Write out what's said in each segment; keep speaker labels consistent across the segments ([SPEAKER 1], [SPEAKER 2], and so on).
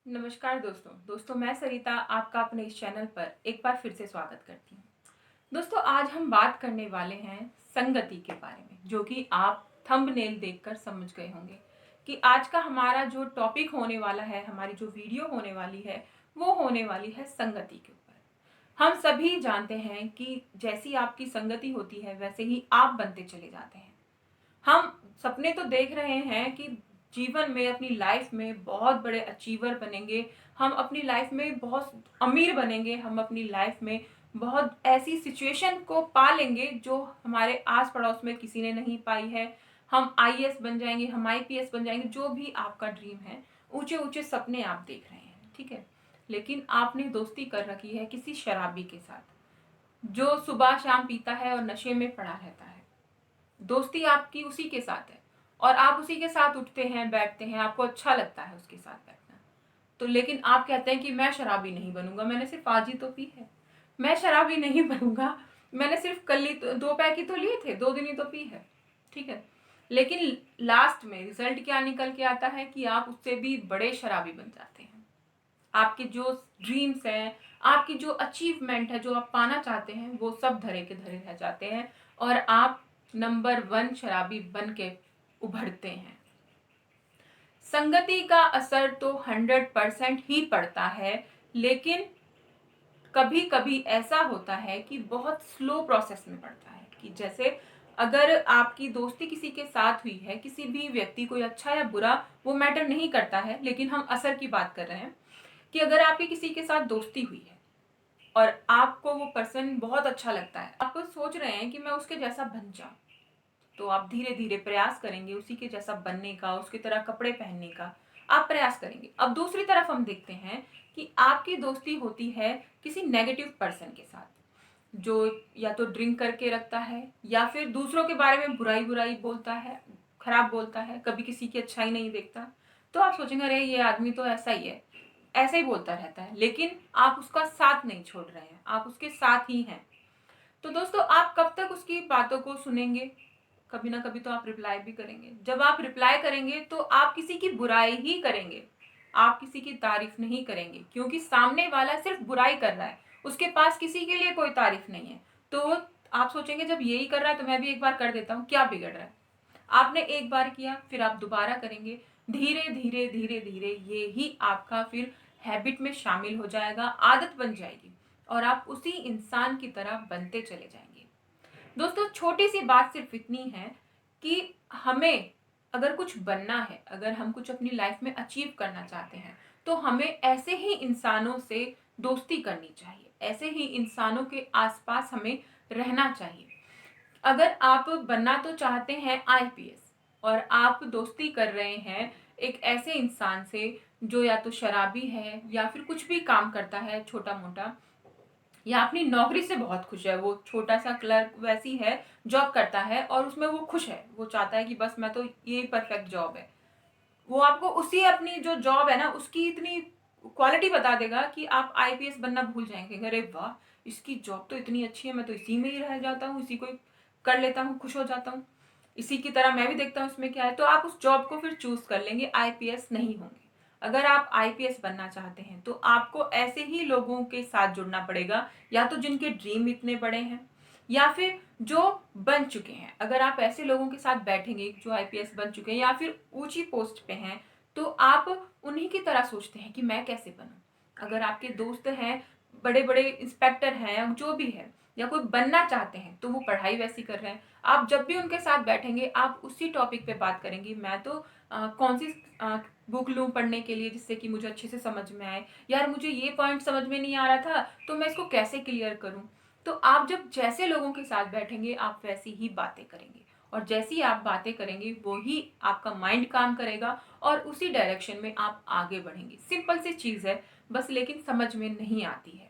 [SPEAKER 1] नमस्कार दोस्तों मैं सरिता आपका अपने इस चैनल पर एक बार फिर से स्वागत करती हूँ। दोस्तों आज हम बात करने वाले हैं संगति के बारे में, जो कि आप थंबनेल देखकर समझ गए होंगे कि आज का हमारा जो टॉपिक होने वाला है, हमारी जो वीडियो होने वाली है वो होने वाली है संगति के ऊपर। हम सभी जानते हैं कि जैसी आपकी संगति होती है वैसे ही आप बनते चले जाते हैं। हम सपने तो देख रहे हैं कि जीवन में अपनी लाइफ में बहुत बड़े अचीवर बनेंगे, हम अपनी लाइफ में बहुत अमीर बनेंगे, हम अपनी लाइफ में बहुत ऐसी सिचुएशन को पा लेंगे जो हमारे आस पड़ोस में किसी ने नहीं पाई है। हम आईएएस बन जाएंगे, हम आईपीएस बन जाएंगे, जो भी आपका ड्रीम है, ऊंचे ऊंचे सपने आप देख रहे हैं, ठीक है। लेकिन आपने दोस्ती कर रखी है किसी शराबी के साथ, जो सुबह शाम पीता है और नशे में पड़ा रहता है। दोस्ती आपकी उसी के साथ है और आप उसी के साथ उठते हैं, बैठते हैं, आपको अच्छा लगता है उसके साथ बैठना। तो लेकिन आप कहते हैं कि मैं शराबी नहीं बनूंगा, मैंने सिर्फ आज ही तो पी है। मैं शराबी नहीं बनूंगा, मैंने सिर्फ कल ही तो 2 पैक ही तो लिए थे, 2 दिन ही तो पी है, ठीक है। लेकिन लास्ट में रिजल्ट क्या निकल के आता है कि आप उससे भी बड़े शराबी बन जाते हैं। आपके जो ड्रीम्स हैं, आपकी जो अचीवमेंट है, जो आप पाना चाहते हैं, वो सब धरे के धरे रह जाते हैं और आप नंबर 1 शराबी बन के उभरते हैं। संगति का असर तो 100% ही पड़ता है, लेकिन कभी कभी ऐसा होता है कि बहुत स्लो प्रोसेस में पड़ता है। कि जैसे अगर आपकी दोस्ती किसी के साथ हुई है, किसी भी व्यक्ति, कोई अच्छा या बुरा वो मैटर नहीं करता है, लेकिन हम असर की बात कर रहे हैं कि अगर आपकी किसी के साथ दोस्ती हुई है और आपको वो पर्सन बहुत अच्छा लगता है, आप सोच रहे हैं कि मैं उसके जैसा बन जाऊं, तो आप धीरे धीरे प्रयास करेंगे उसी के जैसा बनने का, उसकी तरह कपड़े पहनने का आप प्रयास करेंगे। अब दूसरी तरफ हम देखते हैं कि आपकी दोस्ती होती है किसी नेगेटिव पर्सन के साथ, जो या तो ड्रिंक करके रखता है या फिर दूसरों के बारे में बुराई बुराई बोलता है, खराब बोलता है, कभी किसी की अच्छाई नहीं देखता। तो आप सोचेंगे अरे ये आदमी तो ऐसा ही है, ऐसे ही बोलता रहता है, लेकिन आप उसका साथ नहीं छोड़ रहे हैं, आप उसके साथ ही हैं। तो दोस्तों आप कब तक उसकी बातों को सुनेंगे? कभी ना कभी तो आप रिप्लाई भी करेंगे। जब आप रिप्लाई करेंगे तो आप किसी की बुराई ही करेंगे, आप किसी की तारीफ नहीं करेंगे, क्योंकि सामने वाला सिर्फ बुराई कर रहा है, उसके पास किसी के लिए कोई तारीफ नहीं है। तो आप सोचेंगे जब यही कर रहा है तो मैं भी एक बार कर देता हूँ, क्या बिगड़ रहा है। आपने एक बार किया, फिर आप दोबारा करेंगे, धीरे धीरे धीरे धीरे ये ही आपका फिर हैबिट में शामिल हो जाएगा, आदत बन जाएगी और आप उसी इंसान की तरह बनते चले जाएंगे। दोस्तों छोटी सी बात सिर्फ इतनी है कि हमें अगर कुछ बनना है, अगर हम कुछ अपनी लाइफ में अचीव करना चाहते हैं, तो हमें ऐसे ही इंसानों से दोस्ती करनी चाहिए, ऐसे ही इंसानों के आसपास हमें रहना चाहिए। अगर आप बनना तो चाहते हैं आईपीएस और आप दोस्ती कर रहे हैं एक ऐसे इंसान से जो या तो शराबी है या फिर कुछ भी काम करता है छोटा मोटा, या अपनी नौकरी से बहुत खुश है, वो छोटा सा क्लर्क वैसी है, जॉब करता है और उसमें वो खुश है, वो चाहता है कि बस मैं तो ये परफेक्ट जॉब है। वो आपको उसी अपनी जो जॉब है ना उसकी इतनी क्वालिटी बता देगा कि आप आईपीएस बनना भूल जाएंगे। अरे वाह, इसकी जॉब तो इतनी अच्छी है, मैं तो इसी में ही रह जाता हूँ, इसी को ही कर लेता हूँ, खुश हो जाता हूँ, इसी की तरह मैं भी देखता हूँ इसमें क्या है। तो आप उस जॉब को फिर चूज कर लेंगे, आईपीएस नहीं होंगे। अगर आप आईपीएस बनना चाहते हैं तो आपको ऐसे ही लोगों के साथ जुड़ना पड़ेगा, या तो जिनके ड्रीम इतने बड़े हैं या फिर जो बन चुके हैं। अगर आप ऐसे लोगों के साथ बैठेंगे जो आईपीएस बन चुके हैं या फिर ऊंची पोस्ट पे हैं, तो आप उन्हीं की तरह सोचते हैं कि मैं कैसे बनूं। अगर आपके दोस्त हैं, बड़े बड़े इंस्पेक्टर हैं, जो भी है, या कोई बनना चाहते हैं, तो वो पढ़ाई वैसी कर रहे हैं, आप जब भी उनके साथ बैठेंगे आप उसी टॉपिक पे बात करेंगे। मैं तो कौन सी बुक लूँ पढ़ने के लिए जिससे कि मुझे अच्छे से समझ में आए, यार मुझे ये पॉइंट समझ में नहीं आ रहा था तो मैं इसको कैसे क्लियर करूँ। तो आप जब जैसे लोगों के साथ बैठेंगे आप वैसी ही बातें करेंगे, और जैसी आप बातें करेंगे वो ही आपका माइंड काम करेगा और उसी डायरेक्शन में आप आगे बढ़ेंगे। सिंपल सी चीज़ है बस, लेकिन समझ में नहीं आती है।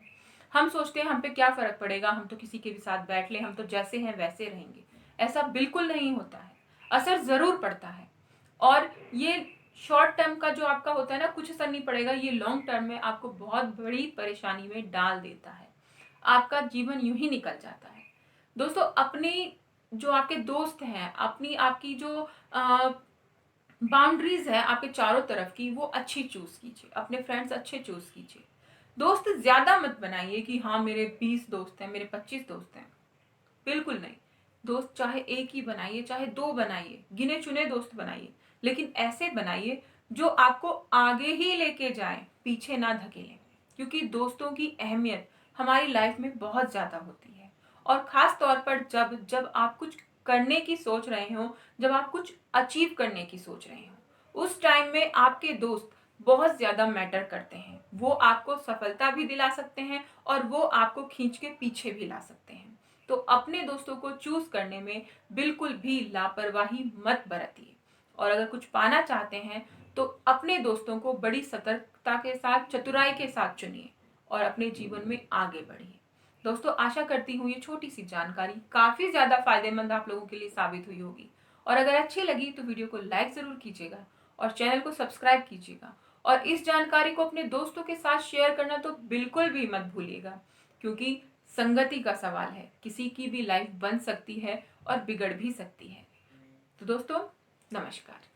[SPEAKER 1] हम सोचते हैं हम पे क्या फर्क पड़ेगा, हम तो किसी के भी साथ बैठ ले, हम तो जैसे हैं वैसे रहेंगे। ऐसा बिल्कुल नहीं होता है, असर जरूर पड़ता है। और ये शॉर्ट टर्म का जो आपका होता है ना, कुछ असर नहीं पड़ेगा, ये लॉन्ग टर्म में आपको बहुत बड़ी परेशानी में डाल देता है, आपका जीवन यूं ही निकल जाता है। दोस्तों अपनी जो आपके दोस्त हैं, अपनी आपकी जो बाउंड्रीज है आपके चारों तरफ की, वो अच्छी चूज कीजिए, अपने फ्रेंड्स अच्छे चूज कीजिए। दोस्त ज्यादा मत बनाइए कि हाँ मेरे 20 दोस्त हैं, मेरे 25 दोस्त हैं, बिल्कुल नहीं। दोस्त चाहे एक ही बनाइए, चाहे दो बनाइए, गिने चुने दोस्त बनाइए, लेकिन ऐसे बनाइए जो आपको आगे ही लेके जाए, पीछे ना धकेलें। क्योंकि दोस्तों की अहमियत हमारी लाइफ में बहुत ज्यादा होती है। और खास तौर पर जब जब आप कुछ करने की सोच रहे हो, जब आप कुछ अचीव करने की सोच रहे हो, उस टाइम में आपके दोस्त बहुत ज्यादा मैटर करते हैं। वो आपको सफलता भी दिला सकते हैं और वो आपको खींच के पीछे भी ला सकते हैं। तो अपने दोस्तों को चूज करने में बिल्कुल भी लापरवाही मत बरतिए। और अगर कुछ पाना चाहते हैं तो अपने दोस्तों को बड़ी सतर्कता के साथ, चतुराई के साथ चुनिए और अपने जीवन में आगे बढ़िए। दोस्तों, आशा करती हूँ ये छोटी सी जानकारी काफी ज्यादा फायदेमंद आप लोगों के लिए साबित हुई होगी। और अगर अच्छी लगी तो वीडियो को लाइक जरूर कीजिएगा और चैनल को सब्सक्राइब कीजिएगा। और इस जानकारी को अपने दोस्तों के साथ शेयर करना तो बिल्कुल भी मत भूलिएगा, क्योंकि संगति का सवाल है, किसी की भी लाइफ बन सकती है और बिगड़ भी सकती है। तो दोस्तों, नमस्कार।